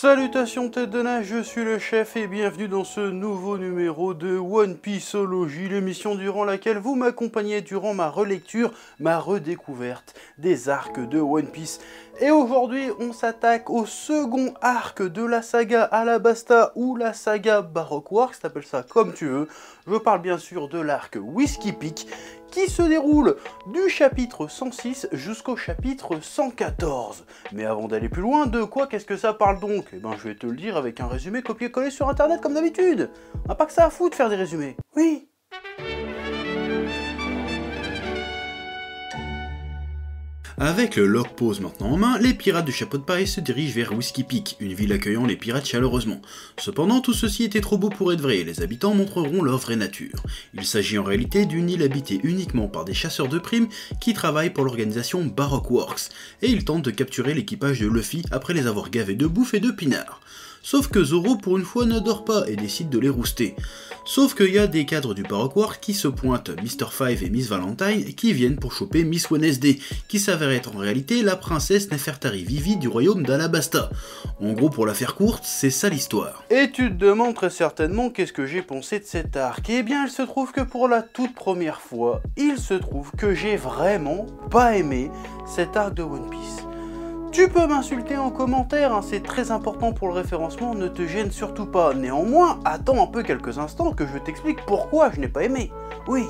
Salutations tête de nage, je suis le chef et bienvenue dans ce nouveau numéro de One Pieceologie, l'émission durant laquelle vous m'accompagnez durant ma relecture, ma redécouverte des arcs de One Piece. Et aujourd'hui, on s'attaque au second arc de la saga Alabasta ou la saga Baroque Works, t'appelles ça comme tu veux. Je parle bien sûr de l'arc Whiskey Peak, qui se déroule du chapitre 106 jusqu'au chapitre 114. Mais avant d'aller plus loin, de quoi qu'est-ce que ça parle donc? Eh ben je vais te le dire avec un résumé copié-collé sur internet comme d'habitude. On n'a pas que ça à foutre de faire des résumés. Oui. Avec le log pause maintenant en main, les pirates du chapeau de paille se dirigent vers Whiskey Peak, une ville accueillant les pirates chaleureusement. Cependant, tout ceci était trop beau pour être vrai et les habitants montreront leur vraie nature. Il s'agit en réalité d'une île habitée uniquement par des chasseurs de primes qui travaillent pour l'organisation Baroque Works, et ils tentent de capturer l'équipage de Luffy après les avoir gavés de bouffe et de pinard. Sauf que Zoro pour une fois ne dort pas et décide de les rouster. Sauf qu'il y a des cadres du Baroque Works qui se pointent, Mr. Five et Miss Valentine, qui viennent pour choper Miss Wednesday, qui s'avère être en réalité la princesse Nefertari Vivi du royaume d'Alabasta. En gros, pour la faire courte, c'est ça l'histoire. Et tu te demandes très certainement qu'est-ce que j'ai pensé de cet arc. Eh bien, il se trouve que pour la toute première fois, il se trouve que j'ai vraiment pas aimé cet arc de One Piece. Tu peux m'insulter en commentaire, hein, c'est très important pour le référencement, ne te gêne surtout pas. Néanmoins, attends un peu quelques instants que je t'explique pourquoi je n'ai pas aimé. Oui.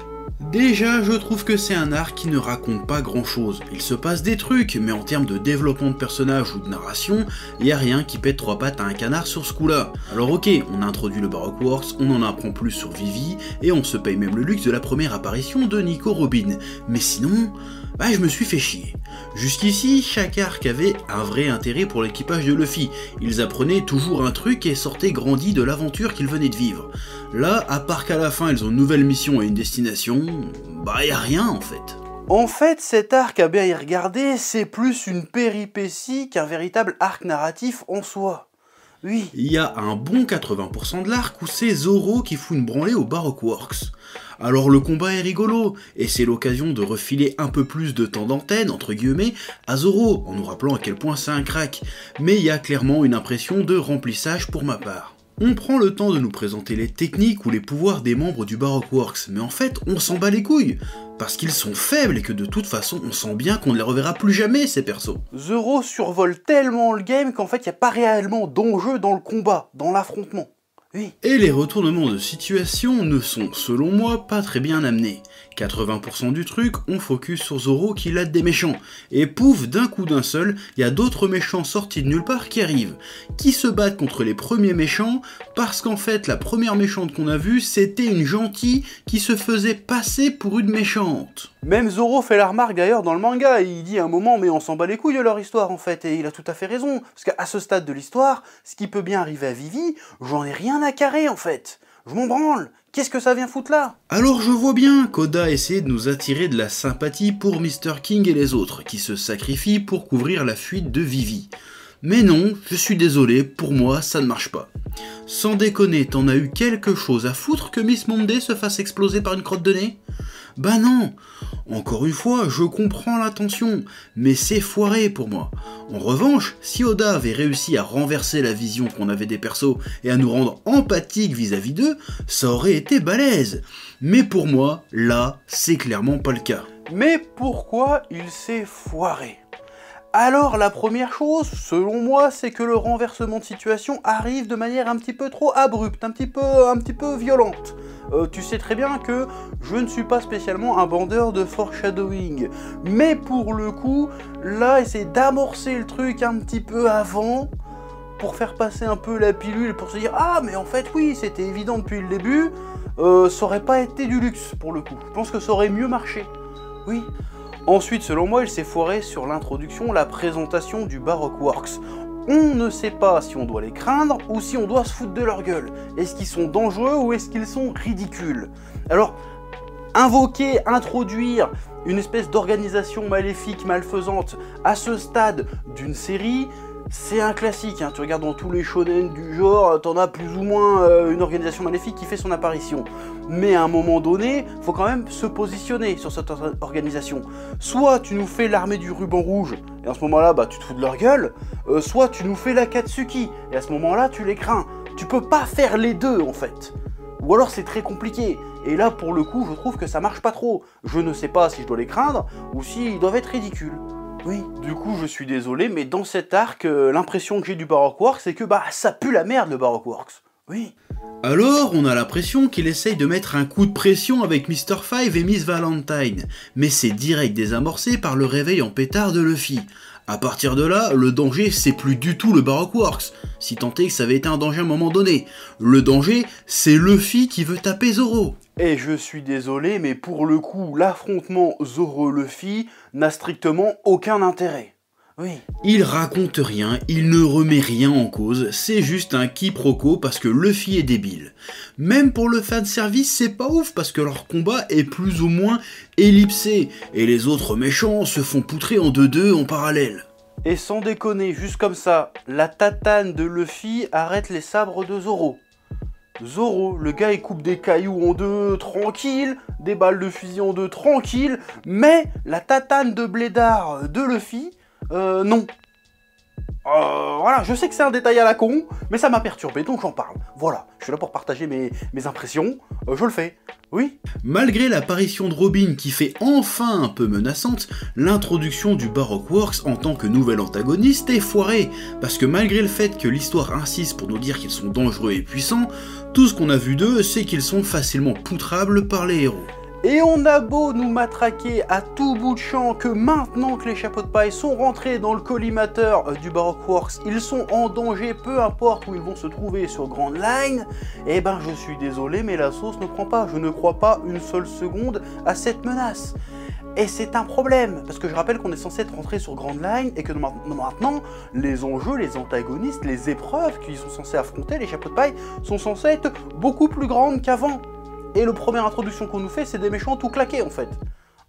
Déjà, je trouve que c'est un arc qui ne raconte pas grand chose. Il se passe des trucs, mais en termes de développement de personnage ou de narration, y a rien qui pète trois pattes à un canard sur ce coup-là. Alors ok, on a introduit le Baroque Works, on en apprend plus sur Vivi, et on se paye même le luxe de la première apparition de Nico Robin. Mais sinon, je me suis fait chier. Jusqu'ici, chaque arc avait un vrai intérêt pour l'équipage de Luffy. Ils apprenaient toujours un truc et sortaient grandis de l'aventure qu'ils venaient de vivre. Là, à part qu'à la fin ils ont une nouvelle mission et une destination, y a rien en fait. En fait, cet arc, à bien y regarder, c'est plus une péripétie qu'un véritable arc narratif en soi. Oui. Il y a un bon 80% de l'arc où c'est Zoro qui fout une branlée au Baroque Works. Alors le combat est rigolo, et c'est l'occasion de refiler un peu plus de temps d'antenne, entre guillemets, à Zoro, en nous rappelant à quel point c'est un crack, mais il y a clairement une impression de remplissage pour ma part. On prend le temps de nous présenter les techniques ou les pouvoirs des membres du Baroque Works, mais en fait on s'en bat les couilles, parce qu'ils sont faibles et que de toute façon on sent bien qu'on ne les reverra plus jamais ces persos. Zoro survole tellement le game qu'en fait il n'y a pas réellement d'enjeu dans le combat, dans l'affrontement. Oui. Et les retournements de situation ne sont, selon moi, pas très bien amenés. 80% du truc, on focus sur Zoro qui lade des méchants. Et pouf, d'un coup d'un seul, il y a d'autres méchants sortis de nulle part qui arrivent. Qui se battent contre les premiers méchants, parce qu'en fait, la première méchante qu'on a vue, c'était une gentille qui se faisait passer pour une méchante. Même Zoro fait la remarque d'ailleurs dans le manga, il dit à un moment mais on s'en bat les couilles de leur histoire en fait, et il a tout à fait raison, parce qu'à ce stade de l'histoire, ce qui peut bien arriver à Vivi, j'en ai rien à carrer en fait, je m'en branle, qu'est-ce que ça vient foutre là? Alors je vois bien qu'Oda essaie de nous attirer de la sympathie pour Mr. King et les autres, qui se sacrifient pour couvrir la fuite de Vivi. Mais non, je suis désolé, pour moi ça ne marche pas. Sans déconner, t'en as eu quelque chose à foutre que Miss Monday se fasse exploser par une crotte de nez? Bah non. Encore une fois, je comprends l'intention, mais c'est foiré pour moi. En revanche, si Oda avait réussi à renverser la vision qu'on avait des persos et à nous rendre empathiques vis-à-vis d'eux, ça aurait été balèze. Mais pour moi, là, c'est clairement pas le cas. Mais pourquoi il s'est foiré ? Alors la première chose, selon moi, c'est que le renversement de situation arrive de manière un petit peu trop abrupte, un petit peu violente. Tu sais très bien que je ne suis pas spécialement un bandeur de foreshadowing, mais pour le coup, là, essayer d'amorcer le truc un petit peu avant, pour faire passer un peu la pilule, pour se dire « Ah, mais en fait, oui, c'était évident depuis le début », ça aurait pas été du luxe, pour le coup. Je pense que ça aurait mieux marché. Oui. Ensuite, selon moi, il s'est foiré sur l'introduction, la présentation du Baroque Works. On ne sait pas si on doit les craindre ou si on doit se foutre de leur gueule. Est-ce qu'ils sont dangereux ou est-ce qu'ils sont ridicules? Alors, invoquer, introduire une espèce d'organisation maléfique, malfaisante à ce stade d'une série, C'est un classique, hein. Tu regardes dans tous les shonen du genre, t'en as plus ou moins une organisation maléfique qui fait son apparition. Mais à un moment donné, faut quand même se positionner sur cette organisation. Soit tu nous fais l'armée du ruban rouge, et à ce moment-là, bah, tu te fous de leur gueule, soit tu nous fais l'Akatsuki, et à ce moment-là, tu les crains. Tu peux pas faire les deux, en fait. Ou alors c'est très compliqué. Et là, pour le coup, je trouve que ça marche pas trop. Je ne sais pas si je dois les craindre, ou s'ils doivent être ridicules. Oui, du coup je suis désolé, mais dans cet arc, l'impression que j'ai du Baroque Works, c'est que bah ça pue la merde le Baroque Works. Oui. Alors, on a l'impression qu'il essaye de mettre un coup de pression avec Mr. Five et Miss Valentine, mais c'est direct désamorcé par le réveil en pétard de Luffy. À partir de là, le danger c'est plus du tout le Baroque Works, si tant est que ça avait été un danger à un moment donné. Le danger, c'est Luffy qui veut taper Zoro. Et je suis désolé, mais pour le coup, l'affrontement Zoro-Luffy n'a strictement aucun intérêt. Oui. Il raconte rien, il ne remet rien en cause, c'est juste un quiproquo parce que Luffy est débile. Même pour le fanservice, c'est pas ouf parce que leur combat est plus ou moins ellipsé, et les autres méchants se font poutrer en 2-2 en parallèle. Et sans déconner, juste comme ça, la tatane de Luffy arrête les sabres de Zoro. Zoro, le gars il coupe des cailloux en deux, tranquille, des balles de fusil en deux, tranquille, mais la tatane de blédard de Luffy, non. Voilà, je sais que c'est un détail à la con, mais ça m'a perturbé, donc j'en parle. Voilà, je suis là pour partager mes impressions, je le fais, oui. Malgré l'apparition de Robin qui fait enfin un peu menaçante, l'introduction du Baroque Works en tant que nouvel antagoniste est foirée, parce que malgré le fait que l'histoire insiste pour nous dire qu'ils sont dangereux et puissants, tout ce qu'on a vu d'eux, c'est qu'ils sont facilement poutrables par les héros. Et on a beau nous matraquer à tout bout de champ que maintenant que les chapeaux de paille sont rentrés dans le collimateur du Baroque Works, ils sont en danger, peu importe où ils vont se trouver sur Grand Line, eh ben je suis désolé mais la sauce ne prend pas, je ne crois pas une seule seconde à cette menace. Et c'est un problème, parce que je rappelle qu'on est censé être rentré sur Grand Line et que maintenant, les enjeux, les antagonistes, les épreuves qu'ils sont censés affronter, les chapeaux de paille, sont censés être beaucoup plus grandes qu'avant. Et la première introduction qu'on nous fait, c'est des méchants tout claqués en fait.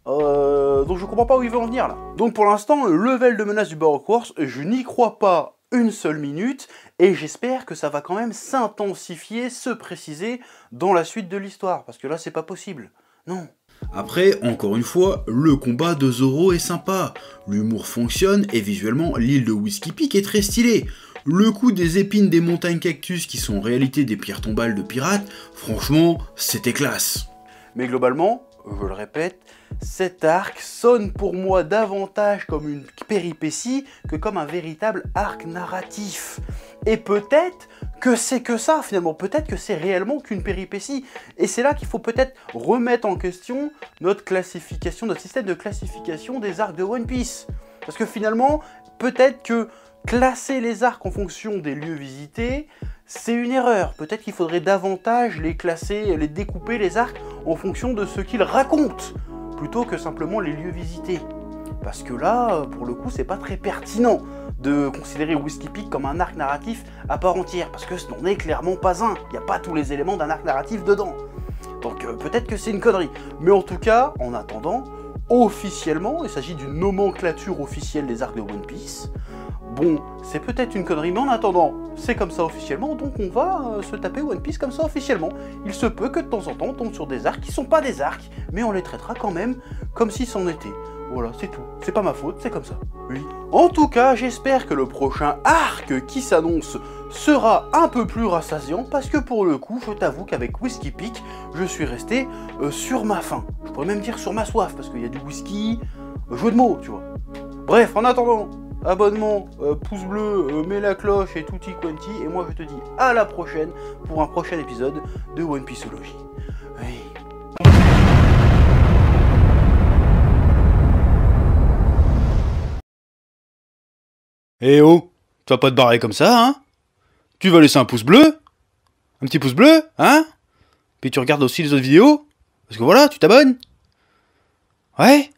Donc je comprends pas où il veut en venir là. Donc pour l'instant, le level de menace du Baroque Works, je n'y crois pas une seule minute, et j'espère que ça va quand même s'intensifier, se préciser dans la suite de l'histoire, parce que là c'est pas possible. Non. Après, encore une fois, le combat de Zoro est sympa, l'humour fonctionne, et visuellement, l'île de Whiskey Peak est très stylée. Le coup des épines des montagnes cactus qui sont en réalité des pierres tombales de pirates, franchement, c'était classe. Mais globalement, je le répète, cet arc sonne pour moi davantage comme une péripétie que comme un véritable arc narratif. Et peut-être que c'est que ça finalement, peut-être que c'est réellement qu'une péripétie. Et c'est là qu'il faut peut-être remettre en question notre classification, notre système de classification des arcs de One Piece. Parce que finalement, peut-être que classer les arcs en fonction des lieux visités, c'est une erreur. Peut-être qu'il faudrait davantage les classer, les découper les arcs en fonction de ce qu'ils racontent, plutôt que simplement les lieux visités. Parce que là, pour le coup, c'est pas très pertinent de considérer Whiskey Peak comme un arc narratif à part entière, parce que ce n'en est clairement pas un. Il n'y a pas tous les éléments d'un arc narratif dedans. Donc peut-être que c'est une connerie. Mais en tout cas, en attendant, officiellement, il s'agit d'une nomenclature officielle des arcs de One Piece. Bon, c'est peut-être une connerie, mais en attendant, c'est comme ça officiellement, donc on va se taper One Piece comme ça officiellement. Il se peut que de temps en temps on tombe sur des arcs qui sont pas des arcs, mais on les traitera quand même comme si c'en était. Voilà, c'est tout. C'est pas ma faute, c'est comme ça. Oui. En tout cas, j'espère que le prochain arc qui s'annonce sera un peu plus rassasiant, parce que pour le coup, je t'avoue qu'avec Whiskey Peak, je suis resté sur ma faim. Je pourrais même dire sur ma soif, parce qu'il y a du whisky, jeu de mots, tu vois. Bref, en attendant, abonnement, pouce bleu, mets la cloche et tutti quanti, et moi je te dis à la prochaine pour un prochain épisode de One Pieceologie. Oui. Eh oh, tu vas pas te barrer comme ça, hein? Tu vas laisser un pouce bleu? Un petit pouce bleu, hein? Puis tu regardes aussi les autres vidéos? Parce que voilà, tu t'abonnes? Ouais?